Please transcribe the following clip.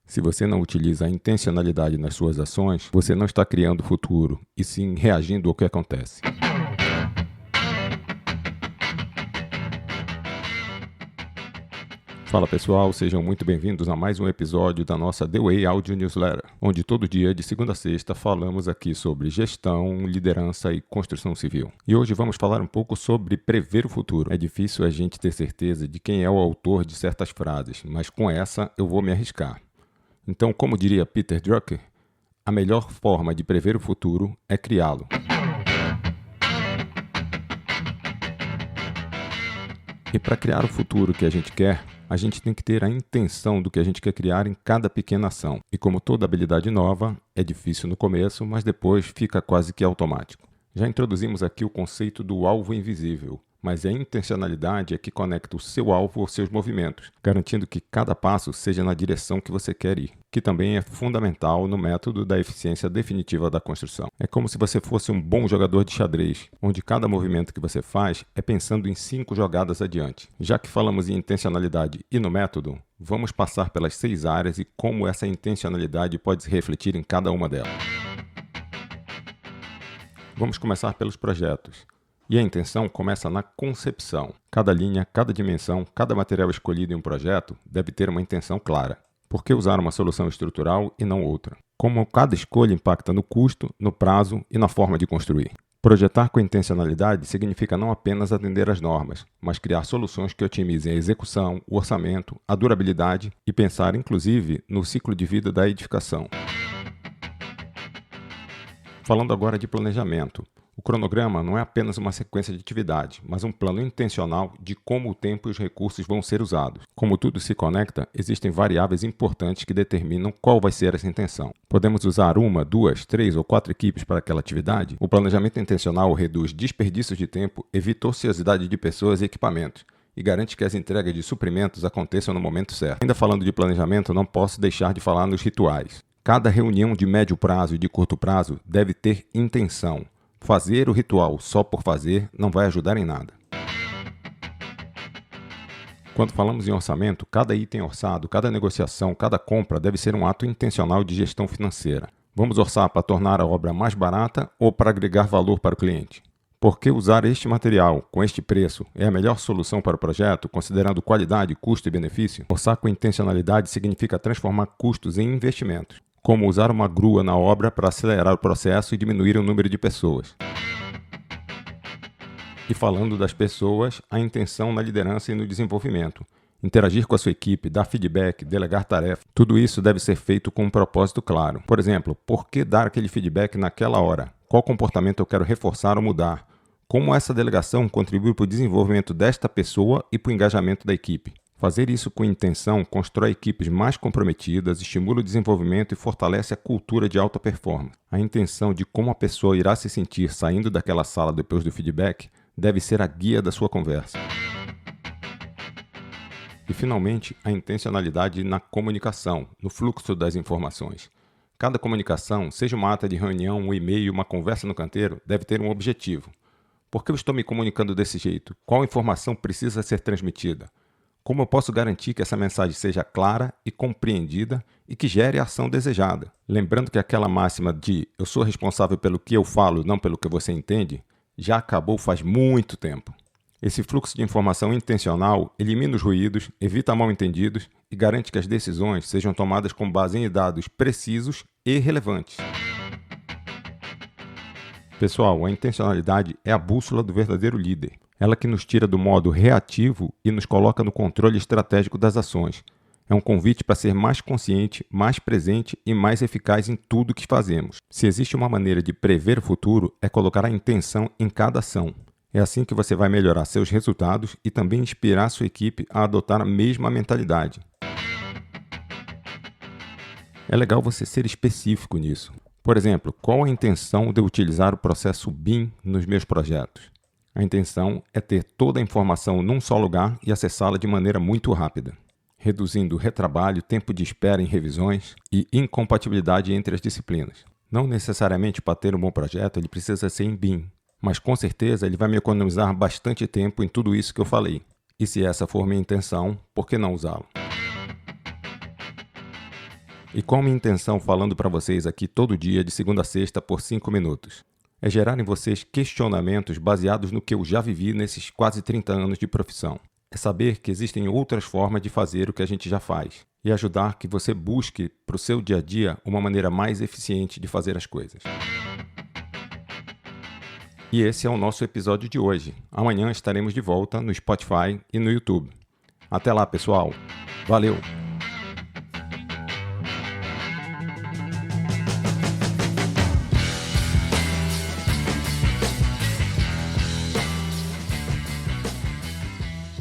Se você não utiliza a intencionalidade nas suas ações, você não está criando futuro, e sim reagindo ao que acontece. Fala pessoal, sejam muito bem-vindos a mais um episódio da nossa The Way Audio Newsletter, onde todo dia, de segunda a sexta, falamos aqui sobre gestão, liderança e construção civil. E hoje vamos falar um pouco sobre prever o futuro. É difícil a gente ter certeza de quem é o autor de certas frases, mas com essa eu vou me arriscar. Então, como diria Peter Drucker, a melhor forma de prever o futuro é criá-lo. E para criar o futuro que a gente quer, a gente tem que ter a intenção do que a gente quer criar em cada pequena ação. E como toda habilidade nova, é difícil no começo, mas depois fica quase que automático. Já introduzimos aqui o conceito do alvo invisível, mas a intencionalidade é que conecta o seu alvo aos seus movimentos, garantindo que cada passo seja na direção que você quer ir, que também é fundamental no método da eficiência definitiva da construção. É como se você fosse um bom jogador de xadrez, onde cada movimento que você faz é pensando em 5 jogadas adiante. Já que falamos em intencionalidade e no método, vamos passar pelas 6 áreas e como essa intencionalidade pode se refletir em cada uma delas. Vamos começar pelos projetos. E a intenção começa na concepção. Cada linha, cada dimensão, cada material escolhido em um projeto deve ter uma intenção clara. Por que usar uma solução estrutural e não outra? Como cada escolha impacta no custo, no prazo e na forma de construir. Projetar com intencionalidade significa não apenas atender às normas, mas criar soluções que otimizem a execução, o orçamento, a durabilidade e pensar, inclusive, no ciclo de vida da edificação. Falando agora de planejamento. O cronograma não é apenas uma sequência de atividades, mas um plano intencional de como o tempo e os recursos vão ser usados. Como tudo se conecta, existem variáveis importantes que determinam qual vai ser essa intenção. Podemos usar 1, 2, 3 ou 4 equipes para aquela atividade? O planejamento intencional reduz desperdícios de tempo, evita ociosidade de pessoas e equipamentos e garante que as entregas de suprimentos aconteçam no momento certo. Ainda falando de planejamento, não posso deixar de falar nos rituais. Cada reunião de médio prazo e de curto prazo deve ter intenção. Fazer o ritual só por fazer não vai ajudar em nada. Quando falamos em orçamento, cada item orçado, cada negociação, cada compra deve ser um ato intencional de gestão financeira. Vamos orçar para tornar a obra mais barata ou para agregar valor para o cliente? Por que usar este material, com este preço, é a melhor solução para o projeto, considerando qualidade, custo e benefício? Orçar com intencionalidade significa transformar custos em investimentos. Como usar uma grua na obra para acelerar o processo e diminuir o número de pessoas. E falando das pessoas, a intenção na liderança e no desenvolvimento. Interagir com a sua equipe, dar feedback, delegar tarefas, tudo isso deve ser feito com um propósito claro. Por exemplo, por que dar aquele feedback naquela hora? Qual comportamento eu quero reforçar ou mudar? Como essa delegação contribui para o desenvolvimento desta pessoa e para o engajamento da equipe? Fazer isso com intenção constrói equipes mais comprometidas, estimula o desenvolvimento e fortalece a cultura de alta performance. A intenção de como a pessoa irá se sentir saindo daquela sala depois do feedback deve ser a guia da sua conversa. E, finalmente, a intencionalidade na comunicação, no fluxo das informações. Cada comunicação, seja uma ata de reunião, um e-mail, uma conversa no canteiro, deve ter um objetivo. Por que eu estou me comunicando desse jeito? Qual informação precisa ser transmitida? Como eu posso garantir que essa mensagem seja clara e compreendida e que gere a ação desejada? Lembrando que aquela máxima de eu sou responsável pelo que eu falo, não pelo que você entende, já acabou faz muito tempo. Esse fluxo de informação intencional elimina os ruídos, evita mal-entendidos e garante que as decisões sejam tomadas com base em dados precisos e relevantes. Pessoal, a intencionalidade é a bússola do verdadeiro líder. Ela que nos tira do modo reativo e nos coloca no controle estratégico das ações. É um convite para ser mais consciente, mais presente e mais eficaz em tudo que fazemos. Se existe uma maneira de prever o futuro, é colocar a intenção em cada ação. É assim que você vai melhorar seus resultados e também inspirar sua equipe a adotar a mesma mentalidade. É legal você ser específico nisso. Por exemplo, qual a intenção de eu utilizar o processo BIM nos meus projetos? A intenção é ter toda a informação num só lugar e acessá-la de maneira muito rápida, reduzindo o retrabalho, tempo de espera em revisões e incompatibilidade entre as disciplinas. Não necessariamente para ter um bom projeto ele precisa ser em BIM, mas com certeza ele vai me economizar bastante tempo em tudo isso que eu falei. E se essa for minha intenção, por que não usá-lo? E qual a minha intenção falando para vocês aqui todo dia, de segunda a sexta, por 5 minutos? É gerar em vocês questionamentos baseados no que eu já vivi nesses quase 30 anos de profissão. É saber que existem outras formas de fazer o que a gente já faz. E ajudar que você busque para o seu dia a dia uma maneira mais eficiente de fazer as coisas. E esse é o nosso episódio de hoje. Amanhã estaremos de volta no Spotify e no YouTube. Até lá, pessoal. Valeu!